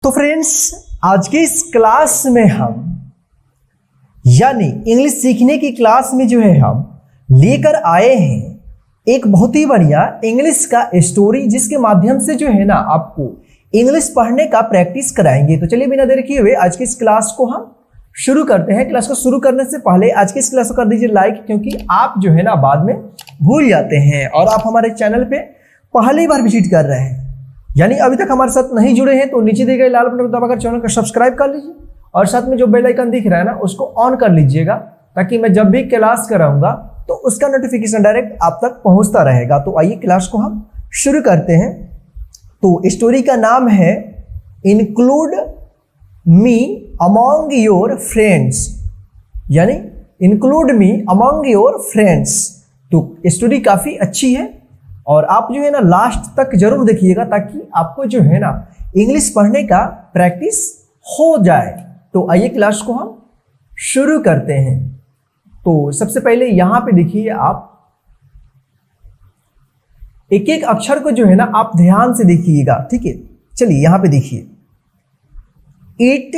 तो फ्रेंड्स, आज के इस क्लास में हम यानी इंग्लिश सीखने की क्लास में जो है हम लेकर आए हैं एक बहुत ही बढ़िया इंग्लिश का स्टोरी, जिसके माध्यम से जो है ना आपको इंग्लिश पढ़ने का प्रैक्टिस कराएंगे। तो चलिए बिना देर किए हुए आज की इस क्लास को हम शुरू करते हैं। क्लास को शुरू करने से पहले आज की इस क्लास को कर दीजिए लाइक, क्योंकि आप जो है ना बाद में भूल जाते हैं और आप हमारे चैनल पे पहली बार विजिट कर रहे हैं, यानी अभी तक हमारे साथ नहीं जुड़े हैं, तो नीचे दिए गए लाल बटन को दबाकर चैनल को सब्सक्राइब कर लीजिए और साथ में जो बेल आइकन दिख रहा है ना उसको ऑन कर लीजिएगा, ताकि मैं जब भी क्लास कराऊंगा तो उसका नोटिफिकेशन डायरेक्ट आप तक पहुंचता रहेगा। तो आइए क्लास को हम शुरू करते हैं। तो स्टोरी का नाम है include me among your friends, यानी include me among your friends. तो स्टोरी काफ़ी अच्छी है और आप जो है ना लास्ट तक जरूर देखिएगा, ताकि आपको जो है ना इंग्लिश पढ़ने का प्रैक्टिस हो जाए। तो आइए क्लास को हम शुरू करते हैं। तो सबसे पहले यहां पे देखिए, आप एक एक अक्षर को जो है ना आप ध्यान से देखिएगा, ठीक है। चलिए यहां पे देखिए, it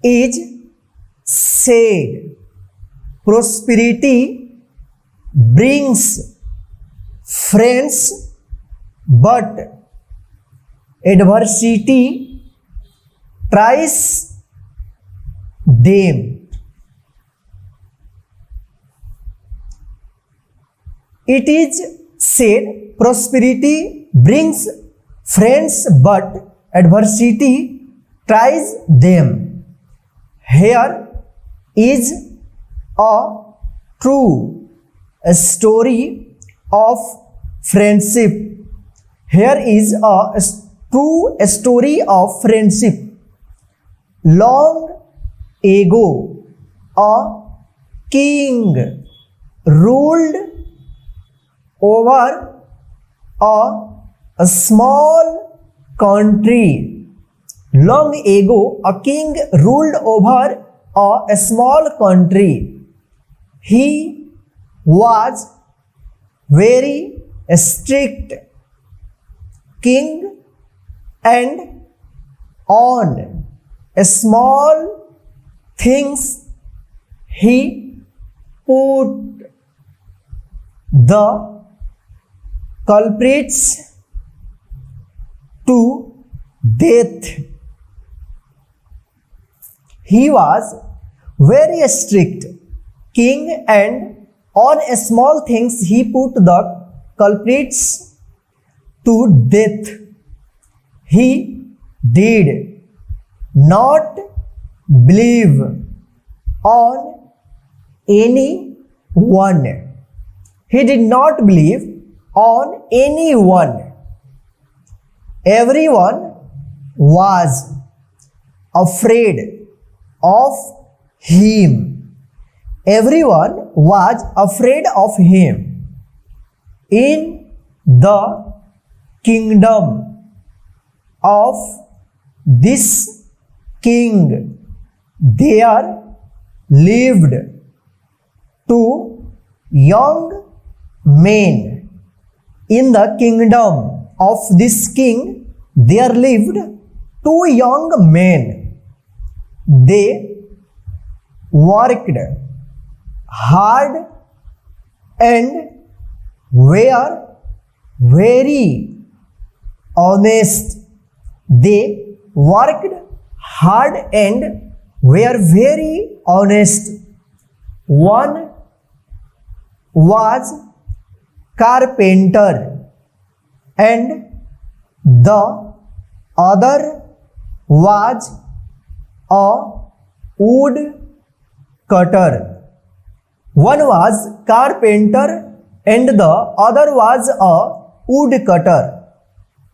is said prosperity brings friends but adversity ट्राइस them. It is said prosperity brings friends but adversity tries them. Here is a true story of friendship. Here is a true story of friendship. Long ago, a king ruled over a small country. Long ago, a king ruled over a small country. He was very strict king, and on small things he put the culprits to death. He was very strict king, and on small things he put the culprits to death. He did not believe on anyone. He did not believe on anyone. Everyone was afraid of him. Everyone was afraid of him. In the kingdom of this king there lived two young men. In the kingdom of this king there lived two young men. They worked hard and were very honest. They worked hard and were very honest. One was carpenter and the other was a wood cutter. One was carpenter and the other was a wood cutter.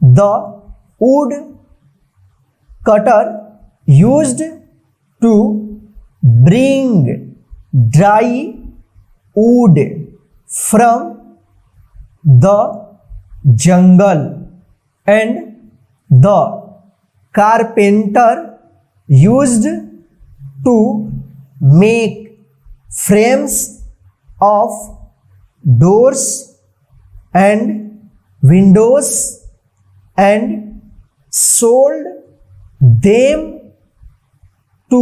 The wood cutter used to bring dry wood from the jungle, and the carpenter used to make frames of doors and windows and sold them to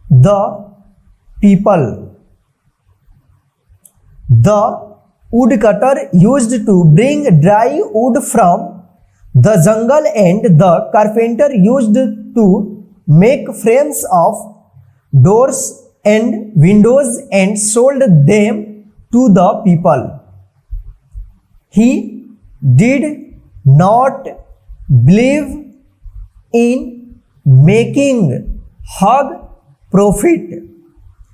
the people. The woodcutter used to bring dry wood from the jungle, and the carpenter used to make frames of doors and windows and sold them to the people. He did not believe in making hog profit.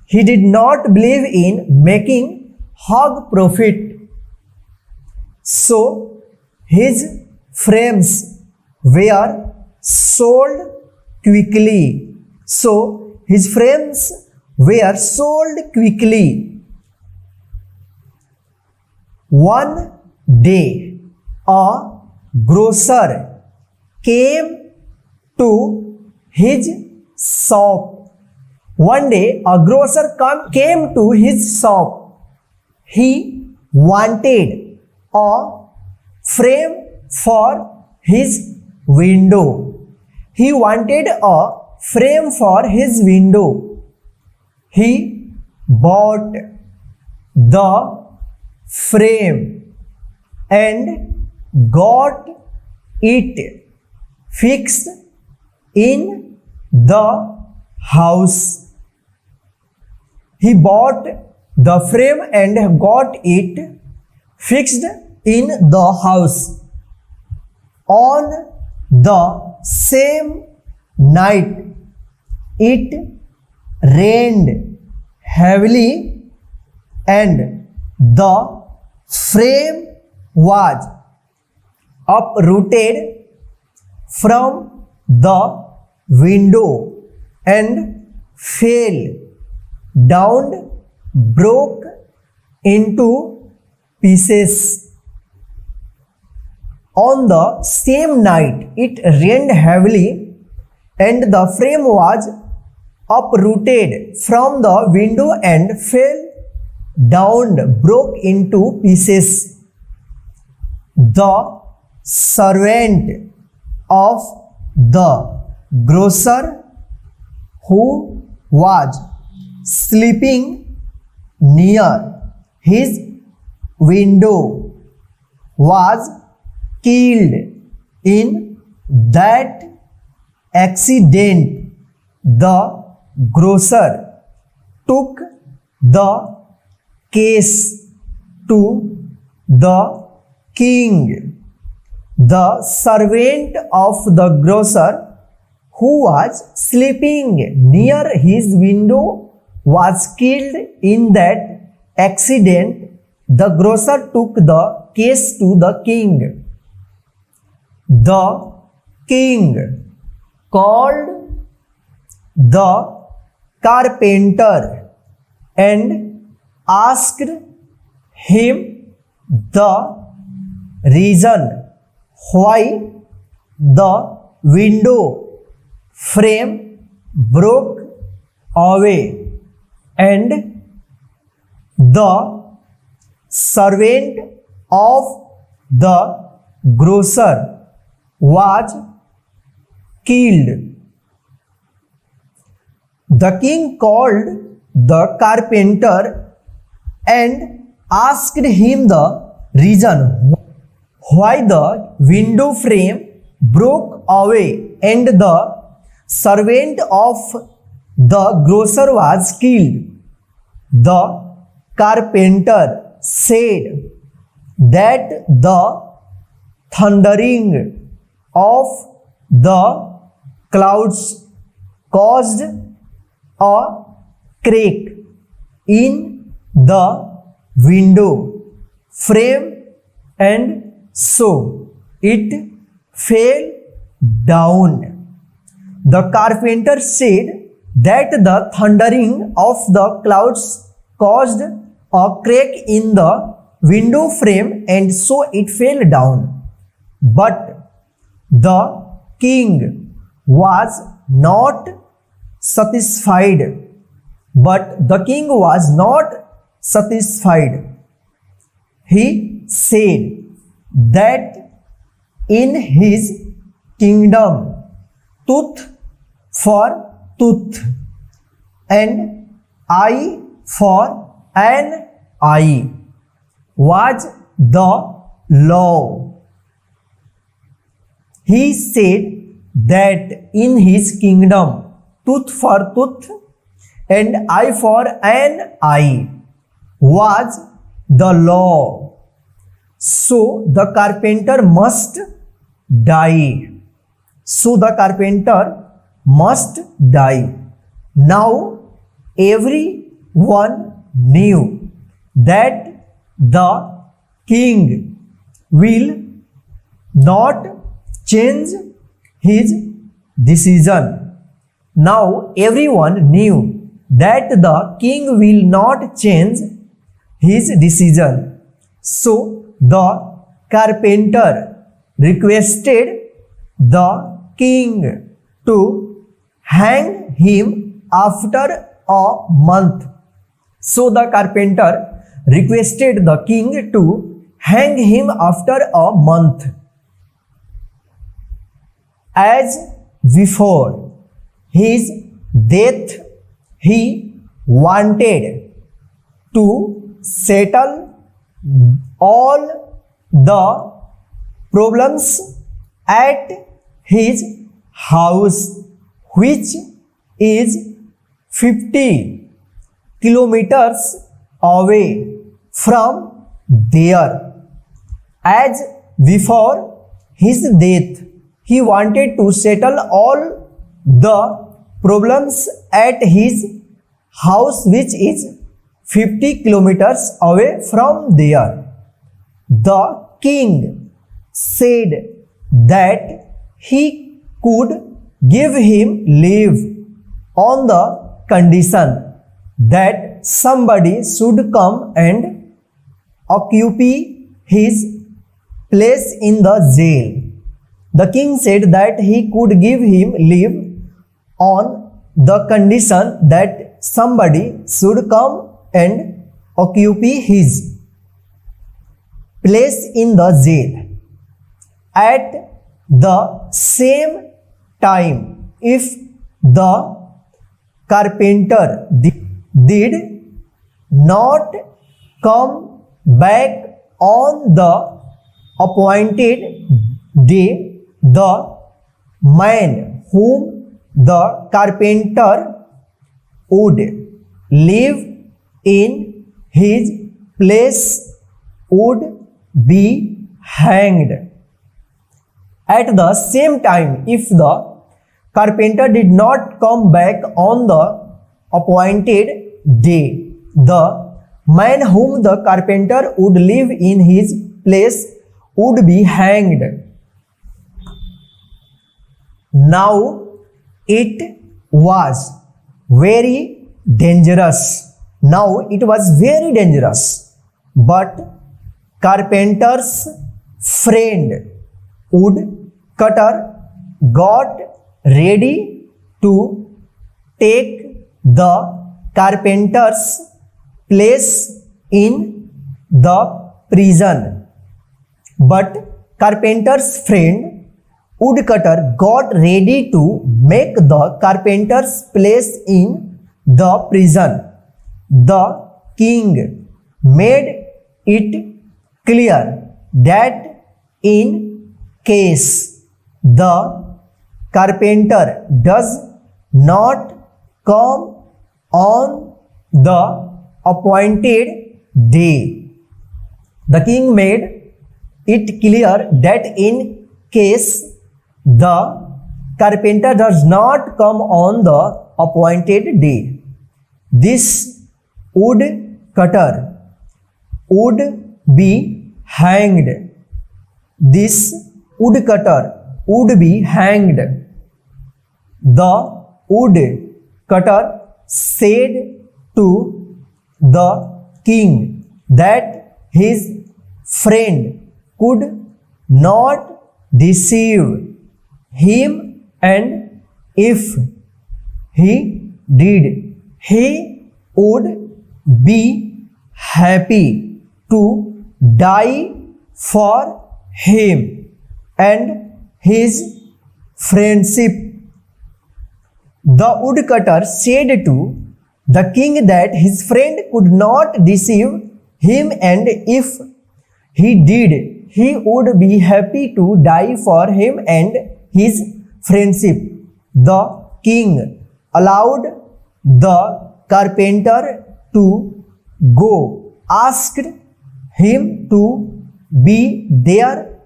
He did not believe in making hog profit. So his frames were sold quickly. So his frames were sold quickly. One day, a grocer came to his shop. One day, a grocer came to his shop. He wanted a frame for his window. He wanted a frame for his window. He bought the frame and got it fixed in the house. He bought the frame and got it fixed in the house. On the same night, it rained heavily and the frame was uprooted from the window and fell down, broke into pieces. On the same night, it rained heavily and the frame was uprooted from the window and fell down, broke into pieces. The servant of the grocer, who was sleeping near his window, was killed in that accident. The grocer took the case to the king. The servant of the grocer, who was sleeping near his window, was killed in that accident. The grocer took the case to the king. The king called the carpenter and asked him the reason why the window frame broke away, and the servant of the grocer was killed. The king called the carpenter and asked him the reason why the window frame broke away, and the servant of the grocer was killed. The carpenter said that the thundering of the clouds caused a crack in the window frame, and so it fell down. The carpenter said that the thundering of the clouds caused a crack in the window frame, and so it fell down. But the king was not satisfied. But the king was not satisfied. He said that in his kingdom tooth for tooth, and eye for an eye was the law. He said that in his kingdom, tooth for tooth and eye for an eye was the law. So the carpenter must die. So the carpenter must die. Now everyone knew that the king will not change his decision. Now everyone knew that the king will not change his decision. So the carpenter requested the king to hang him after a month. So the carpenter requested the king to hang him after a month. As before his death, he wanted to settle all the problems at his house, which is 50 kilometers away from there. As before his death, he wanted to settle all the problems at his house, which is 50 kilometers away from there. The king said that he could give him leave on the condition that somebody should come and occupy his place in the jail. The king said that he could give him leave on the condition that somebody should come and occupy his place in the jail. At the same time, if the carpenter did not come back on the appointed day, the man whom the carpenter would live in his place would be hanged. At the same time, if the carpenter did not come back on the appointed day, the man whom the carpenter would live in his place would be hanged. Now it was very dangerous. Now it was very dangerous. But carpenter's friend woodcutter got ready to take the carpenter's place in the prison. But carpenter's friend woodcutter got ready to make the carpenter's place in the prison. The king made it clear that in case the carpenter does not come on the appointed day, the king made it clear that in case the carpenter does not come on the appointed day, this woodcutter would be hanged. This woodcutter would be hanged. The woodcutter said to the king that his friend could not deceive him, and if he did, he would be happy to die for him, and his friendship The woodcutter said to the king that his friend could not deceive him, and if he did, he would be happy to die for him and his friendship. The king allowed the carpenter to go, asked him to be there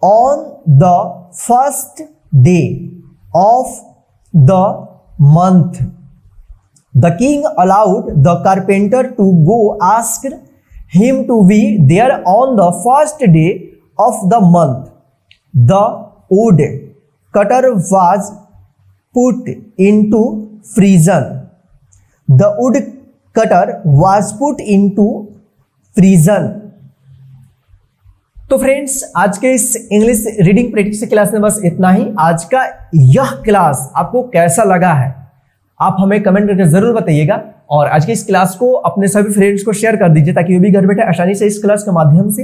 on the first day of the month. The king allowed the carpenter to go, asked him to be there on the first day of the month. The wood cutter was put into prison. The wood cutter was put into prison. तो friends, आज के इस English reading practice class में बस इतना ही। आज का यह क्लास आपको कैसा लगा है आप हमें कमेंट करके जरूर बताइएगा, और आज की इस क्लास को अपने सभी फ्रेंड्स को शेयर कर दीजिए ताकि वो भी घर बैठे आसानी से इस क्लास के माध्यम से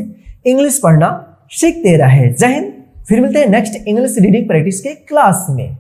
इंग्लिश पढ़ना सीखते रहे। जय हिंद। फिर मिलते हैं नेक्स्ट इंग्लिश रीडिंग प्रैक्टिस के क्लास में।